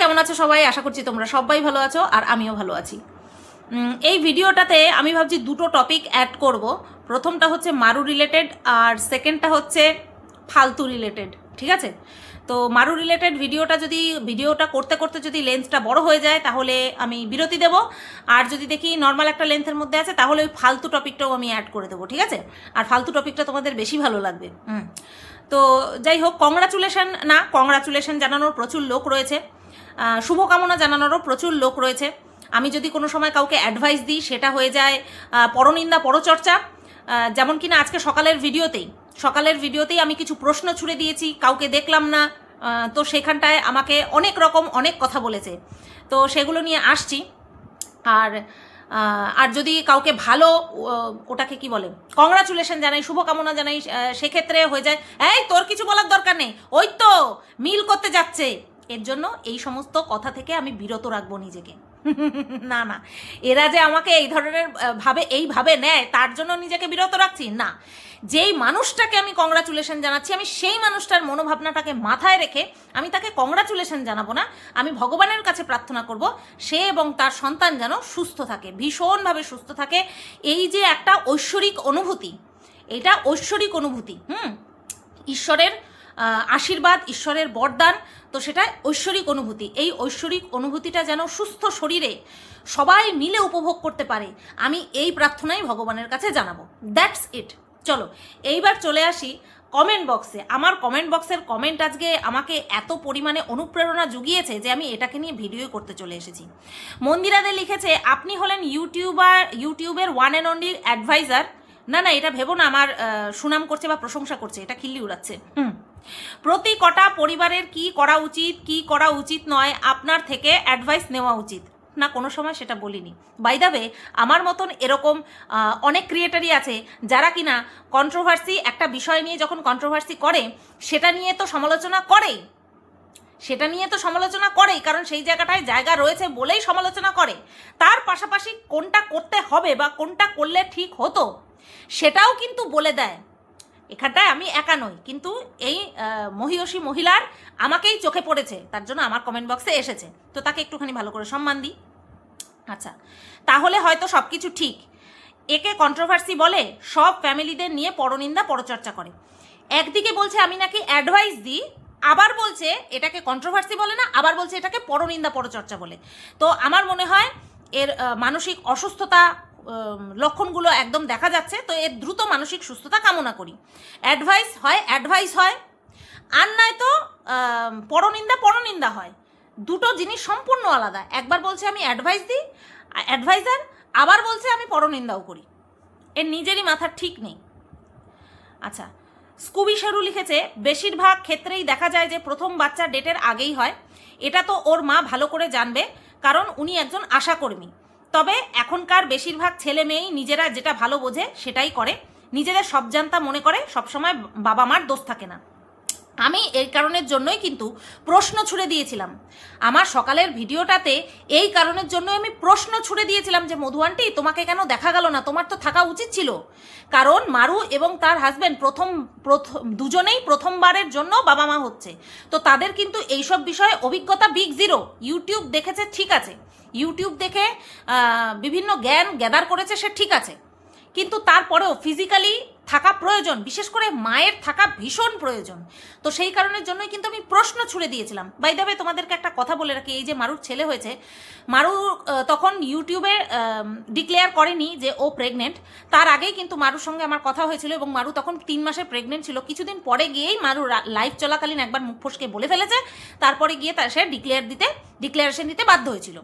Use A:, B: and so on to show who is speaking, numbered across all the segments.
A: কেমন আছো সবাই? আশা করছি তোমরা সবাই ভালো আছো আর আমিও ভালো আছি। এই ভিডিওটাতে আমি ভাবছি দুটো টপিক অ্যাড করব। প্রথমটা হচ্ছে মারু রিলেটেড আর সেকেন্ডটা হচ্ছে ফালতু রিলেটেড, ঠিক আছে? তো মারু রিলেটেড ভিডিওটা করতে করতে যদি লেন্থটা বড় হয়ে যায় তাহলে আমি বিরতি দেব, আর যদি দেখি নর্মাল একটা লেন্থের মধ্যে আছে তাহলে ওই ফালতু টপিকটাও আমি অ্যাড করে দেবো, ঠিক আছে? আর ফালতু টপিকটা তোমাদের বেশি ভালো লাগবে। তো যাই হোক, কংগ্রাচুলেশন জানানোর প্রচুর লোক রয়েছে, শুভকামনা জানানোরও প্রচুর লোক রয়েছে। আমি যদি কোনো সময় কাউকে অ্যাডভাইস দিই সেটা হয়ে যায় পরনিন্দা পরচর্চা। যেমন কিনা আজকে সকালের ভিডিওতেই আমি কিছু প্রশ্ন ছুড়ে দিয়েছি, কাউকে দেখলাম না, তো সেখানটায় আমাকে অনেক কথা বলেছে, তো সেগুলো নিয়ে আসছি। আর যদি কাউকে ভালো ওটাকে কি বলে কংগ্রাচুলেশন জানাই, শুভকামনা জানাই, সেক্ষেত্রে হয়ে যায় এই তোর কিছু বলার দরকার নেই, ওই তো মিল করতে যাচ্ছে। এর জন্য এই সমস্ত কথা থেকে আমি বিরত রাখবো নিজেকে। না, এরা যে আমাকে এই ধরনের এইভাবে নেয় তার জন্য নিজেকে বিরত রাখছি না। যেই মানুষটাকে আমি কংগ্রাচুলেশন জানাচ্ছি, আমি সেই মানুষটার মনোভাবনাটাকে মাথায় রেখে আমি তাকে কংগ্রাচুলেশন জানাবো না, আমি ভগবানের কাছে প্রার্থনা করব সে এবং তার সন্তান যেন সুস্থ থাকে, ভীষণভাবে সুস্থ থাকে। এই যে একটা ঐশ্বরিক অনুভূতি, এটা ঐশ্বরিক অনুভূতি, ঈশ্বরের আশীর্বাদ, ঈশ্বরের বরদান, তো সেটা ঐশ্বরিক অনুভূতি। এই ঐশ্বরিক অনুভূতিটা যেন সুস্থ শরীরে সবাই মিলে উপভোগ করতে পারে, আমি এই প্রার্থনাই ভগবানের কাছে জানাবো। That's it. চলো এইবার চলে আসি কমেন্ট বক্সে। আমার কমেন্ট বক্সের কমেন্ট আজকে আমাকে এত পরিমাণে অনুপ্রেরণা জুগিয়েছে যে আমি এটাকে নিয়ে ভিডিও করতে চলে এসেছি। মন্দিরাদে লিখেছে, আপনি হলেন ইউটিউবের ওয়ান অ্যান্ড অনলি অ্যাডভাইজার। না, এটা ভেবো না আমার সুনাম করছে বা প্রশংসা করছে, এটা খিল্লি উড়াচ্ছে। প্রতি কটা পরিবারের কি করা উচিত নয় আপনার থেকে অ্যাডভাইস নেওয়া উচিত না, কোনো সময় সেটা বলিনি। বাই দ্য ওয়ে, আমার মতন এরকম অনেক ক্রিয়েটারই আছে যারা কিনা একটা বিষয় নিয়ে যখন কন্ট্রোভার্সি করে সেটা নিয়ে তো সমালোচনা করেই, কারণ সেই জায়গাটায় জায়গা রয়েছে বলেই সমালোচনা করে। তার পাশাপাশি কোনটা করতে হবে বা কোনটা করলে ঠিক হতো সেটাও কিন্তু বলে দেয়। এখানটায় আমি একা নই, কিন্তু এই মহিয়সী মহিলার আমাকেই চোখে পড়েছে, তার জন্য আমার কমেন্ট বক্সে এসেছে, তো তাকে একটুখানি ভালো করে সম্মান দিই। আচ্ছা, তাহলে হয়তো সব কিছু ঠিক। একে কন্ট্রোভার্সি বলে, সব ফ্যামিলিদের নিয়ে পরনিন্দা পরচর্চা করে। একদিকে বলছে আমি নাকি অ্যাডভাইস দিই, আবার বলছে এটাকে কন্ট্রোভার্সি বলে না, আবার বলছে এটাকে পরনিন্দা পরচর্চা বলে। তো আমার মনে হয় এর মানসিক অসুস্থতা লক্ষণগুলো একদম দেখা যাচ্ছে, তো এর দ্রুত মানসিক সুস্থতা কামনা করি। অ্যাডভাইস হয়, আর নয় তো পরনিন্দা হয়। দুটো জিনিস সম্পূর্ণ আলাদা। একবার বলছে আমি অ্যাডভাইজার, আবার বলছে আমি পরনিন্দাও করি। এর নিজেরই মাথার ঠিক নেই। আচ্ছা, স্কুবি শেরু লিখেছে, বেশিরভাগ ক্ষেত্রেই দেখা যায় যে প্রথম বাচ্চা ডেটের আগেই হয়। এটা তো ওর মা ভালো করে জানবে, কারণ উনি একজন আশাকর্মী। তবে এখনকার বেশিরভাগ ছেলে মেয়েই নিজেরা যেটা ভালো বোঝে সেটাই করে, নিজেদের সব জানতা মনে করে, সবসময় বাবা মার দোষ থাকে না। আমি এই কারণের জন্যই কিন্তু প্রশ্ন ছুড়ে দিয়েছিলাম আমার সকালের ভিডিওটাতে, এই কারণের জন্য আমি প্রশ্ন ছুড়ে দিয়েছিলাম যে মধু আন্টি তোমাকে কেন দেখা গেল না, তোমার তো থাকা উচিত ছিল। কারণ মারু এবং তার হাজব্যান্ড দুজনেই প্রথমবারের জন্য বাবা মা হচ্ছে, তো তাদের কিন্তু এইসব বিষয়ে অভিজ্ঞতা বিগ জিরো। ইউটিউব দেখেছে ঠিক আছে, ইউটিউব দেখে বিভিন্ন জ্ঞান গ্যাদার করেছে সে ঠিক আছে, কিন্তু তারপরেও ফিজিক্যালি থাকা প্রয়োজন, বিশেষ করে মায়ের থাকা ভীষণ প্রয়োজন। তো সেই কারণের জন্যই কিন্তু আমি প্রশ্ন ছুড়ে দিয়েছিলাম। বাই দ্য ওয়ে, তোমাদেরকে একটা কথা বলে রাখি, এই যে মারুর ছেলে হয়েছে, মারু তখন ইউটিউবে ডিক্লেয়ার করেনি যে ও প্রেগনেন্ট। তার আগেই কিন্তু মারুর সঙ্গে আমার কথা হয়েছিল এবং মারু তখন 3 মাসের প্রেগনেন্ট ছিল। কিছুদিন পরে গিয়েই মারু লাইভ চলাকালীন একবার মুখ ফসকে বলে ফেলেছে, তারপরে গিয়ে সে ডিক্লারেশন দিতে বাধ্য হয়েছিল।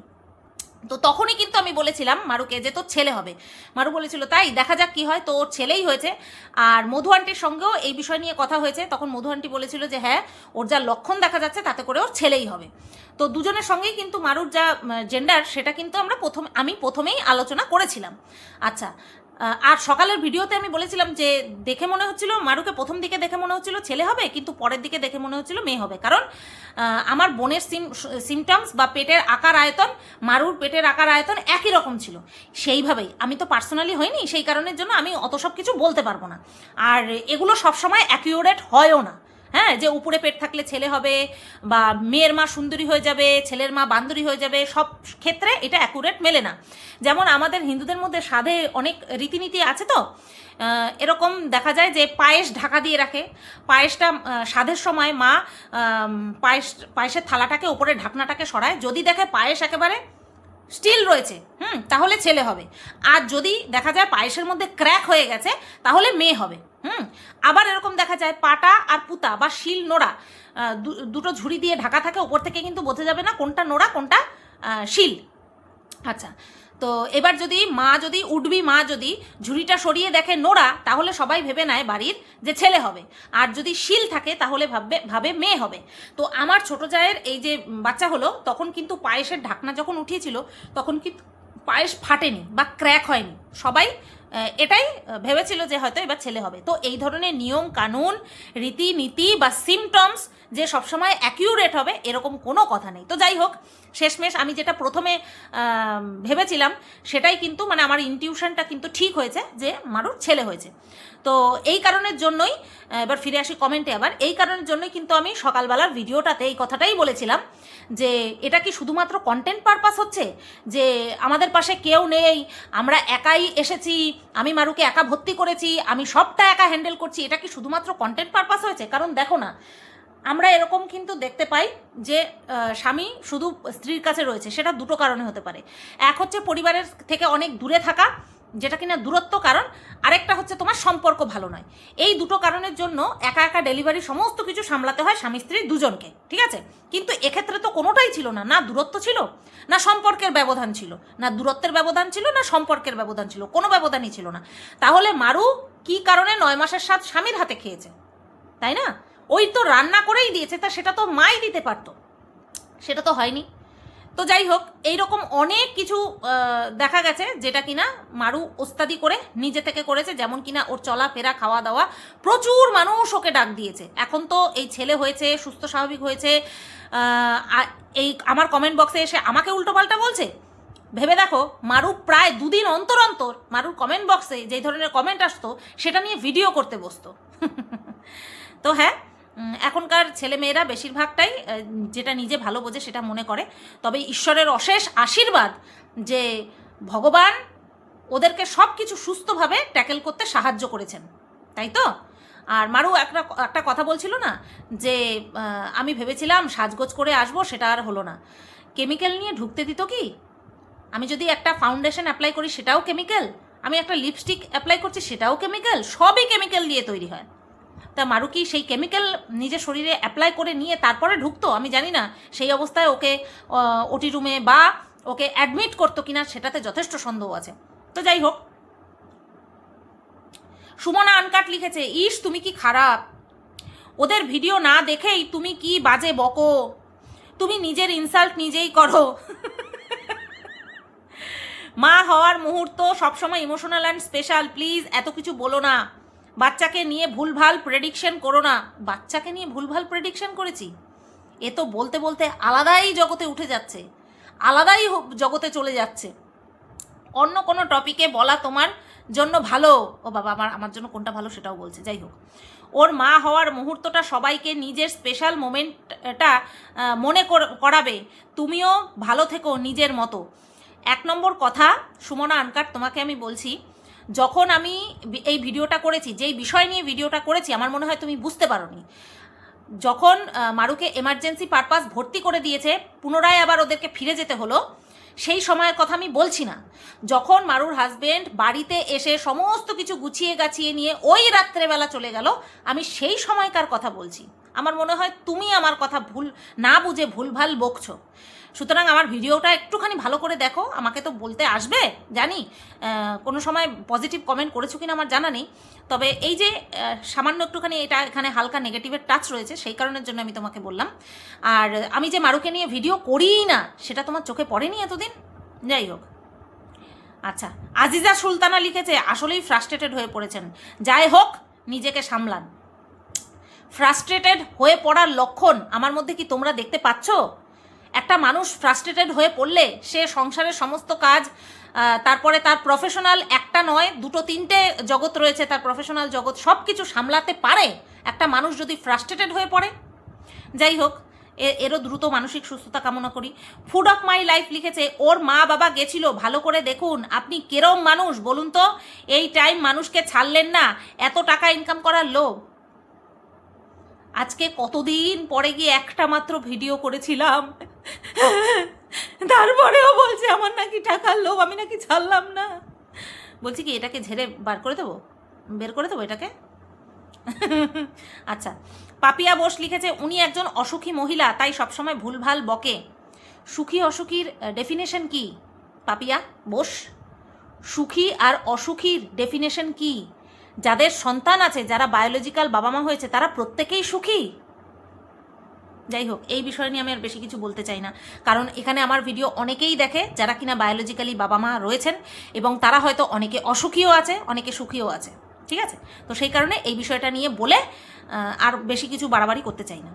A: তো তখনই কিন্তু আমি বলেছিলাম মারুকে যে তোর ছেলে হবে। মারু বলেছিল তাই, দেখা যাক কি হয়, তো ওর ছেলেই হয়েছে। আর মধু আন্টির সঙ্গেও এই বিষয় নিয়ে কথা হয়েছে, তখন মধু আন্টি বলেছিল যে হ্যাঁ ওর যা লক্ষণ দেখা যাচ্ছে তাতে করে ওর ছেলেই হবে। তো দুজনের সঙ্গেই কিন্তু মারুর যা জেন্ডার সেটা কিন্তু আমি প্রথমেই আলোচনা করেছিলাম। আচ্ছা, আর সকালের ভিডিওতে আমি বলেছিলাম যে দেখে মনে হচ্ছিল মারুকে প্রথম দিকে দেখে মনে হচ্ছিল ছেলে হবে, কিন্তু পরের দিকে দেখে মনে হচ্ছিল মেয়ে হবে। কারণ আমার বোনের সিমটমস বা পেটের আকার আয়তন, মারুর পেটের আকার আয়তন একই রকম ছিল। সেইভাবেই আমি তো পার্সোনালি হইনি, সেই কারণের জন্য আমি অত সব কিছু বলতে পারবো না। আর এগুলো সবসময় অ্যাকিউরেট হয়ও না, হ্যাঁ, যে উপরে পেট থাকলে ছেলে হবে বা মেয়ের মা সুন্দরী হয়ে যাবে, ছেলের মা বান্দরী হয়ে যাবে, সব ক্ষেত্রে এটা অ্যাকুরেট মেলে না। যেমন আমাদের হিন্দুদের মধ্যে সাধে অনেক রীতিনীতি আছে, তো এরকম দেখা যায় যে পায়েস ঢাকা দিয়ে রাখে। পায়েসটা সাধের সময় মা পায়েসের থালাটাকে ওপরে ঢাকনাটাকে সরায়, যদি দেখে পায়েস একেবারে স্টিল রয়েছে তাহলে ছেলে হবে, আর যদি দেখা যায় পায়েসের মধ্যে ক্র্যাক হয়ে গেছে তাহলে মেয়ে হবে। আবার এরকম দেখা যায় পাটা আর পুতা বা শিল নোড়া দুটো ঝুড়ি দিয়ে ঢাকা থাকে, ওপর থেকে কিন্তু বোঝা যাবে না কোনটা নোড়া কোনটা শিল। আচ্ছা, তো এবার যদি উঠবি মা যদি ঝুড়িটা সরিয়ে দেখে নোড়া, তাহলে সবাই ভেবে নেয় বাড়ির যে ছেলে হবে, আর যদি শিল থাকে তাহলে ভাবে মেয়ে হবে। তো আমার ছোট জায়ের এই যে বাচ্চা হলো, তখন কিন্তু পায়েসের ঢাকনা যখন উঠিয়েছিল তখন কিন্তু পায়েস ফাটেনি বা ক্র্যাক হয়নি, সবাই এটাই ভেবেছিল যে হয়তো এবার ছেলে হবে। তো এই ধরনের নিয়ম কানুন, রীতিনীতি বা সিমটমস যে সবসময় অ্যাকিউরেট হবে এরকম কোনো কথা নেই। তো যাই হোক, শেষমেশ আমি যেটা প্রথমে ভেবেছিলাম সেটাই কিন্তু মানে আমার ইনটিউশনটা কিন্তু ঠিক হয়েছে যে মারুর ছেলে হয়েছে। তো এই কারণের জন্যই, এবার ফিরে আসি কমেন্টে, আবার এই কারণের জন্যই কিন্তু আমি সকালবেলার ভিডিওটাতে এই কথাটাই বলেছিলাম যে এটা কি শুধুমাত্র কন্টেন্ট পারপাস হচ্ছে, যে আমাদের পাশে কেউ নেই, আমরা একাই এসেছি, আমি মারুকে একা ভর্তি করেছি, আমি সবটা একা হ্যান্ডেল করছি, এটা কি শুধুমাত্র কন্টেন্ট পারপাস হয়েছে? কারণ দেখো না, আমরা এরকম কিন্তু দেখতে পাই যে স্বামী শুধু স্ত্রীর কাছে রয়েছে, সেটা দুটো কারণে হতে পারে। এক হচ্ছে পরিবারের থেকে অনেক দূরে থাকা, যেটা কিনা দূরত্ব কারণ, আরেকটা হচ্ছে তোমার সম্পর্ক ভালো নয়। এই দুটো কারণের জন্য একা একা ডেলিভারি সমস্ত কিছু সামলাতে হয় স্বামী স্ত্রী দুজনকে, ঠিক আছে? কিন্তু এক্ষেত্রে তো কোনোটাই ছিল না, না দূরত্ব ছিল, না সম্পর্কের ব্যবধান ছিল, না দূরত্বের ব্যবধান ছিল, না সম্পর্কের ব্যবধান ছিল, কোনো ব্যবধানই ছিল না। তাহলে মারু কি কারণে 9 মাসের স্বাদ স্বামীর হাতে খেয়েছে, তাই না? ওই তো রান্না করেই দিয়েছে, তা সেটা তো মাই দিতে পারতো, সেটা তো হয়নি। তো যাই হোক, এইরকম অনেক কিছু দেখা গেছে যেটা কিনা মারু ওস্তাদি করে নিজে থেকে করেছে, যেমন কিনা ওর চলাফেরা, খাওয়া দাওয়া, প্রচুর মানুষ ওকে ডাক দিয়েছে। এখন তো এই ছেলে হয়েছে, সুস্থ স্বাভাবিক হয়েছে, এই আমার কমেন্ট বক্সে এসে আমাকে উল্টোপাল্টা বলছে। ভেবে দেখো, মারু প্রায় 2 দিন অন্তর অন্তর মারুর কমেন্ট বক্সে যেই ধরনের কমেন্ট আসতো সেটা নিয়ে ভিডিও করতে বসতো। তো হ্যাঁ, এখনকার ছেলেমেয়েরা বেশিরভাগটাই যেটা নিজে ভালো বোঝে সেটা মনে করে। তবে ঈশ্বরের অশেষ আশীর্বাদ যে ভগবান ওদেরকে সব কিছু সুস্থভাবে ট্যাকেল করতে সাহায্য করেছেন, তাই তো? আর মারু একটা কথা বলছিল না যে আমি ভেবেছিলাম সাজগোজ করে আসবো, সেটা আর হলো না। কেমিক্যাল নিয়ে ঢুকতে দিত কি? আমি যদি একটা ফাউন্ডেশন অ্যাপ্লাই করি সেটাও কেমিক্যাল, আমি একটা লিপস্টিক অ্যাপ্লাই করছি সেটাও কেমিক্যাল, সবই কেমিক্যাল দিয়ে তৈরি হয়। তা মারু কি সেই কেমিক্যাল নিজের শরীরে অ্যাপ্লাই করে নিয়ে তারপরে ঢুকতো? আমি জানি না সেই অবস্থায় ওকে ওটি রুমে বা ওকে অ্যাডমিট করতো কিনা, সেটাতে যথেষ্ট সন্দেহ আছে। তো যাই হোক, সুমনা আনকাট লিখেছে, ইস তুমি কি খারাপ, ওদের ভিডিও না দেখেই তুমি কি বাজে বকো, তুমি নিজের ইনসাল্ট নিজেই করো। মা হওয়ার মুহূর্ত সবসময় ইমোশনাল অ্যান্ড স্পেশাল, প্লিজ এত কিছু বলো না, বাচ্চাকে নিয়ে ভুলভাল প্রেডিকশন করো না। বাচ্চাকে নিয়ে ভুলভাল প্রেডিকশন করেছি? এ তো বলতে বলতে আলাদাই জগতে উঠে যাচ্ছে, আলাদাই জগতে চলে যাচ্ছে। অন্য কোনো টপিকে বলা তোমার জন্য ভালো। ও বাবা, আমার জন্য কোনটা ভালো সেটাও বলছে। যাই হোক, ওর মা হওয়ার মুহূর্তটা সবাইকে নিজের স্পেশাল মোমেন্টটা মনে করাবে, তুমিও ভালো থেকো নিজের মতো। 1 নম্বর কথা, সুমনা আনকাট, তোমাকে আমি বলছি, যখন আমি এই ভিডিওটা করেছি, যেই বিষয় নিয়ে ভিডিওটা করেছি, আমার মনে হয় তুমি বুঝতে পারোনি। যখন মারুকে এমার্জেন্সি পারপাস ভর্তি করে দিয়েছে, পুনরায় আবার ওদেরকে ফিরে যেতে হলো, সেই সময়ের কথা আমি বলছি না। যখন মারুর হাজবেন্ড বাড়িতে এসে সমস্ত কিছু গুছিয়ে গাছিয়ে নিয়ে ওই রাত্রেবেলা চলে গেল, আমি সেই সময়কার কথা বলছি। আমার মনে হয় তুমি আমার কথা ভুল না বুঝে ভুলভাল বকছো। সুতরাং আমার ভিডিওটা একটুখানি ভালো করে দেখো। আমাকে তো বলতে আসবে জানি, কোনো সময় পজিটিভ কমেন্ট করেছো কিনা আমার জানা নেই, তবে এই যে সামান্য একটুখানি এটা এখানে হালকা নেগেটিভের টাচ রয়েছে, সেই কারণের জন্য আমি তোমাকে বললাম। আর আমি যে মারুকে নিয়ে ভিডিও করিই না সেটা তোমার চোখে পড়েনি এতদিন? যাই হোক, আচ্ছা, আজিজা সুলতানা লিখেছে, আসলেই ফ্রাস্ট্রেটেড হয়ে পড়েছেন, যাই হোক নিজেকে সামলান। ফ্রাস্ট্রেটেড হয়ে পড়ার লক্ষণ আমার মধ্যে কি তোমরা দেখতে পাচ্ছ? একটা মানুষ ফ্রাস্ট্রেটেড হয়ে পড়লে সে সংসারের সমস্ত কাজ, তারপরে তার প্রফেশনাল একটা নয়, দুটো তিনটে জগৎ রয়েছে, তার প্রফেশনাল জগৎ, সব কিছু সামলাতে পারে একটা মানুষ যদি ফ্রাস্ট্রেটেড হয়ে পড়ে। যাই হোক, এরও দ্রুত মানসিক সুস্থতা কামনা করি। ফুড অফ মাই লাইফ লিখেছে ওর মা বাবা গেছিল, ভালো করে দেখুন আপনি কেরম মানুষ বলুন তো, এই টাইম মানুষকে ছাড়লেন না, এত টাকা ইনকাম করার লোভ। আজকে কতদিন পরে গিয়ে একটা মাত্র ভিডিও করেছিলাম, তারপরেও বলছে আমার নাকি টাকার লোভ, আমি নাকি ছাড়লাম না। বলছি কি এটাকে ঝেড়ে বের করে দেবো এটাকে। আচ্ছা, পাপিয়া বোস লিখেছে উনি একজন অসুখী মহিলা, তাই সবসময় ভুলভাল বকে। সুখী অসুখীর ডেফিনেশন কি পাপিয়া বোস? সুখী আর অসুখীর ডেফিনেশন কি? যাদের সন্তান আছে, যারা বায়োলজিক্যাল বাবা মা হয়েছে, তারা প্রত্যেকেই সুখী। যাই হোক, এই বিষয় নিয়ে আমি আর বেশি কিছু বলতে চাই না, কারণ এখানে আমার ভিডিও অনেকেই দেখে যারা কিনা বায়োলজিক্যালি বাবা মা রয়েছেন, এবং তারা হয়তো অনেকে অসুখীও আছে, অনেকে সুখীও আছে। ঠিক আছে, তো সেই কারণে এই বিষয়টা নিয়ে বলে আর বেশি কিছু বাড়াবাড়ি করতে চাই না।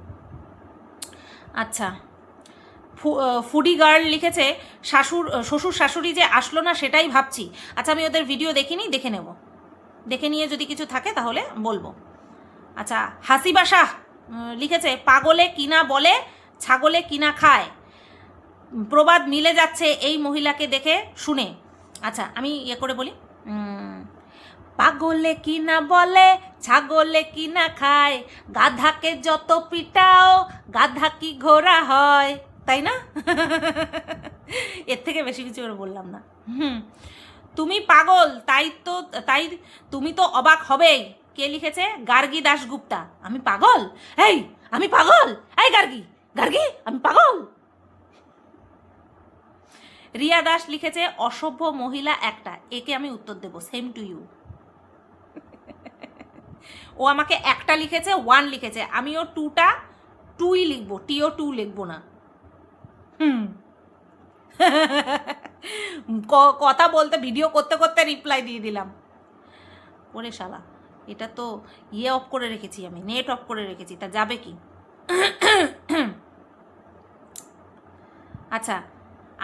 A: আচ্ছা, ফুডি গার্ল লিখেছে শ্বশুর শাশুড়ি যে আসলো না সেটাই ভাবছি। আচ্ছা, আমি ওদের ভিডিও দেখিনি, দেখে নেব, দেখে নিয়ে যদি কিছু থাকে তাহলে বলবো। আচ্ছা, হাসিবা শাহ লিখেছে পাগলে কিনা বলে ছাগলে কিনা খায়, প্রবাদ মিলে যাচ্ছে এই মহিলাকে দেখে শুনে। আচ্ছা, আমি করে বলি, পাগলে কিনা বলে ছাগলে কিনা খায়, গাধাকে যত পিটাও গাধা কি ঘোড়া হয়, তাই না? এর থেকে বেশি কিছু আর বললাম না। তুমি পাগল, তাই তুমি তো অবাক হবেই। কে লিখেছে? গার্গী দাশগুপ্তা। আমি পাগল? আমি পাগল? গার্গী আমি পাগল? রিয়া দাস লিখেছে অসভ্য মহিলা একটা। একে আমি উত্তর দেব, সেম টু ইউ। ও আমাকে একটা লিখেছে, 1 লিখেছে, আমিও 2টা 2ই লিখবো, টিও 2 লিখবো না। কথা বলতে ভিডিও করতে করতে রিপ্লাই দিয়ে দিলাম। ওরে শালা, এটা তো অফ করে রেখেছি, আমি নেট অফ করে রেখেছি, তা যাবে কি? আচ্ছা,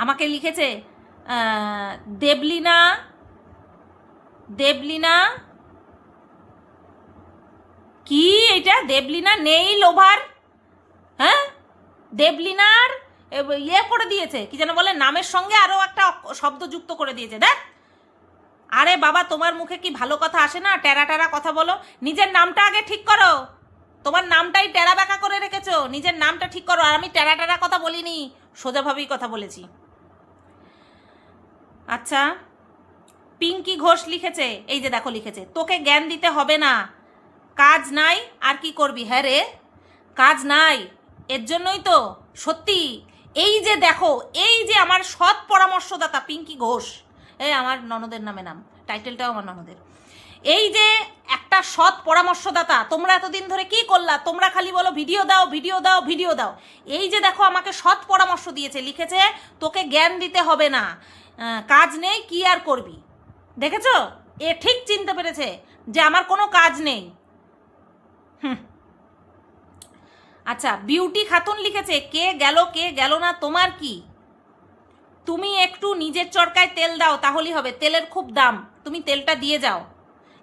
A: আমাকে লিখেছে দেবলিনা কি এটা? দেবলিনা নেই লোভার, হ্যাঁ? দেবলিনার করে দিয়েছে, কি যেন বলে, নামের সঙ্গে আরো একটা শব্দ যুক্ত করে দিয়েছে। দেখ, আরে বাবা, তোমার মুখে কি ভালো কথা আসে না? টেরা টেরা কথা বলো। নিজের নামটা আগে ঠিক করো, তোমার নামটাই টেরা বেঁকা করে রেখেছো, নিজের নামটা ঠিক করো। আর আমি টেরা টেরা কথা বলিনি, সোজাভাবেই কথা বলেছি। আচ্ছা, পিঙ্কি ঘোষ লিখেছে, এই যে দেখো লিখেছে, তোকে জ্ঞান দিতে হবে না, কাজ নাই আর কি করবি। হ্যাঁ রে, কাজ নাই, এর জন্যই তো সত্যি। এই যে দেখো, এই যে আমার সৎ পরামর্শদাতা পিঙ্কি ঘোষ, আমার ননদের নামে নাম, টাইটেলটাও আমার ননদের। এই যে একটা সৎ পরামর্শদাতা, তোমরা এতদিন ধরে কি করলা? তোমরা খালি বলো ভিডিও দাও ভিডিও দাও ভিডিও দাও। এই যে দেখো আমাকে সৎ পরামর্শ দিয়েছে, লিখেছে তোকে জ্ঞান দিতে হবে না, কাজ নেই কি আর করবি। দেখেছো, এ ঠিক চিনতে পেরেছে যে আমার কোনো কাজ নেই। আচ্ছা, বিউটি খাতুন লিখেছে কে গেল না তোমার কি? তুমি একটু নিজের চরকায় তেল দাও, তাহলেই হবে, তেলের খুব দাম, তুমি তেলটা দিয়ে যাও।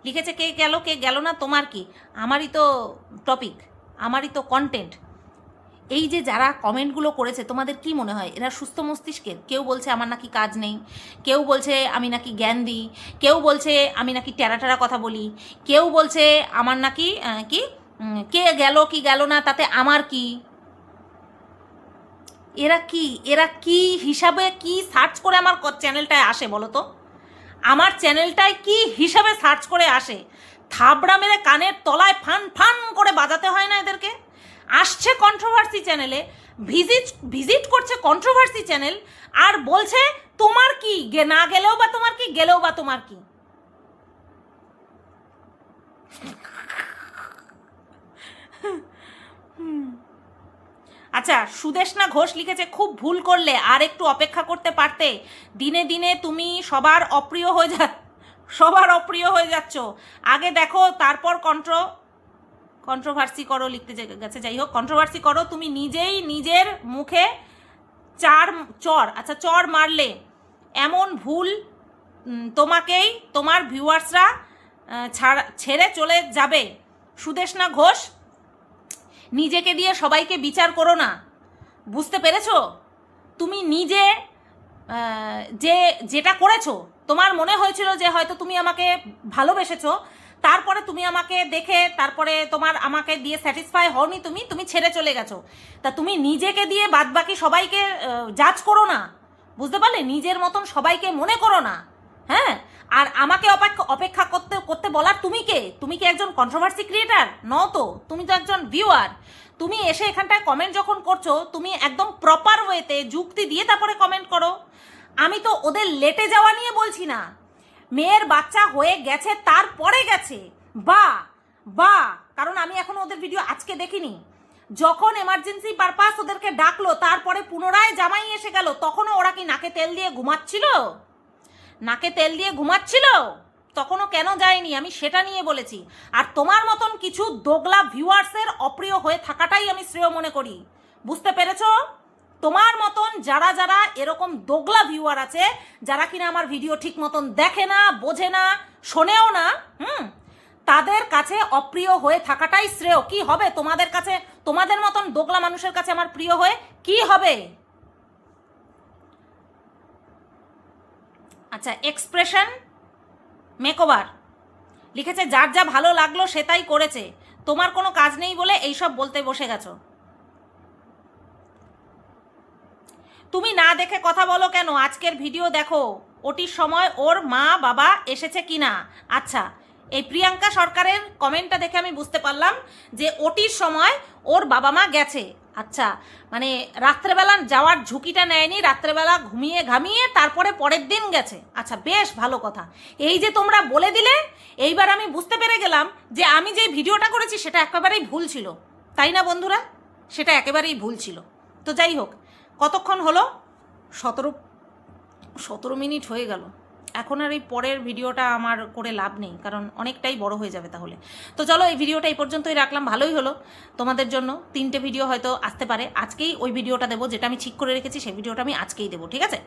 A: লিখেছে কে গেল না তোমার কি? আমারই তো টপিক, আমারই তো কন্টেন্ট। এই যে যারা কমেন্টগুলো করেছে, তোমাদের কি মনে হয় এরা সুস্থ মস্তিষ্কের? কেউ বলছে আমার নাকি কাজ নেই, কেউ বলছে আমি নাকি জ্ঞান দিই, কেউ বলছে আমি নাকি টেরা টেরা কথা বলি, কেউ বলছে আমার নাকি কে গেল না তাতে আমার কি। এরা কি হিসাবে কি সার্চ করে আমার চ্যানেলটায় আসে বলো তো? আমার চ্যানেলটায় কি হিসাবে সার্চ করে আসে? থাবড়া মেরে কানের তলায় ফান ফান করে বাজাতে হয় না এদেরকে? আসছে কন্ট্রোভার্সি চ্যানেলে, ভিজিট করছে কন্ট্রোভার্সি চ্যানেল, আর বলছে তোমার কি, না গেলেও বা তোমার কি, গেলেও বা তোমার কি। আচ্ছা, সুদেশনা ঘোষ লিখেছে খুব ভুল করলে, আর একটু অপেক্ষা করতে পারতে। দিনে দিনে তুমি সবার অপ্রিয় হয়ে যাচ্ছ। আগে দেখো, তারপর কন্ট্রোভার্সি করো লিখতে গেছে। যাই হোক, কন্ট্রোভার্সি করো, তুমি নিজেই নিজের মুখে চর মারলে। এমন ভুল তোমাকেই তোমার ভিউয়ার্সরা ছেড়ে চলে যাবে। সুদেষ্ণা ঘোষ, নিজেকে দিয়ে সবাইকে বিচার করো না, বুঝতে পেরেছো? তুমি নিজে যেটা করেছো, তোমার মনে হয়েছিল যে হয়তো তুমি আমাকে ভালোবেসেছো, তারপরে তুমি আমাকে দেখে তারপরে তোমার আমাকে দিয়ে স্যাটিসফাই হওনি, তুমি ছেড়ে চলে গেছো। তা তুমি নিজেকে দিয়ে বাদবাকি সবাইকে জাজ করো না, বুঝতে পারলে? নিজের মতন সবাইকে মনে করো না। হ্যাঁ, আর আমাকে অপেক্ষা করতে বলার তুমি কে? তুমি কি একজন কন্ট্রোভার্সি ক্রিয়েটার? নও তো, তুমি তো একজন ভিউয়ার। তুমি এসে এখানটায় কমেন্ট যখন করছো, তুমি একদম প্রপার ওয়েতে যুক্তি দিয়ে তারপরে কমেন্ট করো। আমি তো ওদের লেটে যাওয়া নিয়ে বলছি না, মেয়ের বাচ্চা হয়ে গেছে তারপরে গেছে, বা কারণ আমি এখন ওদের ভিডিও আজকে দেখিনি, যখন এমার্জেন্সি পারপাস ওদেরকে ডাকলো তারপরে পুনরায় জামাই এসে গেল, তখনও ওরা কি নাকে তেল দিয়ে ঘুমাচ্ছিল? নাকে তেল দিয়ে ঘুমাচ্ছিল? তখনও কেন যায়নি, আমি সেটা নিয়ে বলেছি। আর তোমার মতন কিছু দোগলা ভিউয়ার্সের অপ্রিয় হয়ে থাকাটাই আমি শ্রেয় মনে করি, বুঝতে পেরেছো? তোমার মতন যারা যারা এরকম দোগলা ভিউয়ার আছে, যারা কিনা আমার ভিডিও ঠিক মতন দেখে না, বোঝে না, শোনেও না, তাদের কাছে অপ্রিয় হয়ে থাকাটাই শ্রেয়। কি হবে তোমাদের কাছে? তোমাদের মতন দোগলা মানুষের কাছে আমার প্রিয় হয়ে কি হবে? আচ্ছা, এক্সপ্রেশন মেকওভার লিখেছে, যার যা ভালো লাগলো সে তাই করেছে, তোমার কোনো কাজ নেই বলে এইসব বলতে বসে গেছো। তুমি না দেখে কথা বলো কেন? আজকের ভিডিও দেখো, ওটির সময় ওর মা বাবা এসেছে কিনা। আচ্ছা, এই প্রিয়াঙ্কা সরকারের কমেন্টটা দেখে আমি বুঝতে পারলাম যে ওটির সময় ওর বাবা মা গেছে। আচ্ছা, মানে রাত্রেবেলা যাওয়ার ঝুঁকিটা নেয়নি, রাত্রেবেলা ঘুমিয়ে ঘামিয়ে তারপরে পরের দিন গেছে। আচ্ছা, বেশ ভালো কথা। এই যে তোমরা বলে দিলে, এইবার আমি বুঝতে পেরে গেলাম যে আমি যে ভিডিওটা করেছি সেটা একেবারেই ভুল ছিল, তাই না বন্ধুরা? সেটা একেবারেই ভুল ছিল। তো যাই হোক, কতক্ষণ হলো? 17 মিনিট হয়ে গেল। এখন আর এই পরের ভিডিওটা আমার করে লাভ নেই, কারণ অনেকটাই বড় হয়ে যাবে তাহলে। তো চলো, এই ভিডিওটা এই পর্যন্তই রাখলাম, ভালোই হলো তোমাদের জন্য। 3টে ভিডিও হয়তো আসতে পারে, আজকেই ওই ভিডিওটা দেবো যেটা আমি ঠিক করে রেখেছি, সেই ভিডিওটা আমি আজকেই দেবো, ঠিক আছে?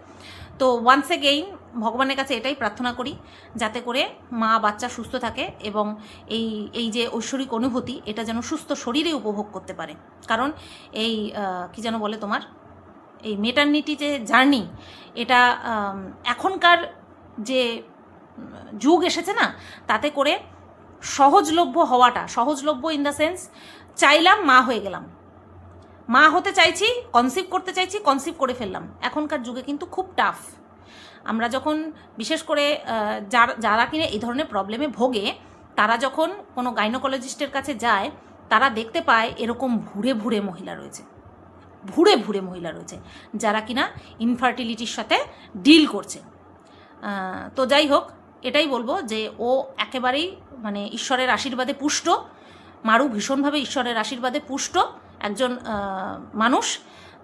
A: তো ওয়ান্স এগেইন ভগবানের কাছে এটাই প্রার্থনা করি, যাতে করে মা বাচ্চা সুস্থ থাকে এবং এই যে ঐশ্বরিক অনুভূতি, এটা যেন সুস্থ শরীরে উপভোগ করতে পারে। কারণ এই কি যেন বলে তোমার, এই মেটার্নিটি যে জার্নি, এটা এখনকার যে যুগ এসেছে না, তাতে করে সহজলভ্য হওয়াটা, সহজলভ্য ইন দ্য সেন্স, চাইলাম মা হয়ে গেলাম, মা হতে চাইছি, কনসিভ করতে চাইছি, কনসিভ করে ফেললাম। এখনকার যুগে কিন্তু খুব টাফ। আমরা যখন বিশেষ করে যারা কিনা এই ধরনের প্রবলেমে ভোগে, তারা যখন কোনো গাইনোকোলজিস্টের কাছে যায়, তারা দেখতে পায় এরকম ভুরে ভুরে মহিলা রয়েছে, ভুরে ভুরে মহিলা রয়েছে যারা কিনা ইনফার্টিলিটির সাথে ডিল করছে। তো যাই হোক, এটাই বলবো যে ও একেবারেই মানে ঈশ্বরের আশীর্বাদে পুষ্ট, মারু ভীষণভাবে ঈশ্বরের আশীর্বাদে পুষ্ট একজন মানুষ।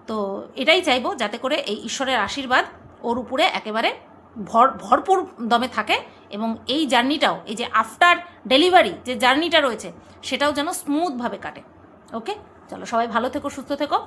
A: তো এটাই চাইবো যাতে করে এই ঈশ্বরের আশীর্বাদ ওর উপরে একেবারে ভরপুর দমে থাকে, এবং এই জার্নিটাও, এই যে আফটার ডেলিভারি যে জার্নিটা রয়েছে, সেটাও যেন স্মুথভাবে কাটে। ওকে, চলো, সবাই ভালো থেকো, সুস্থ থেকো।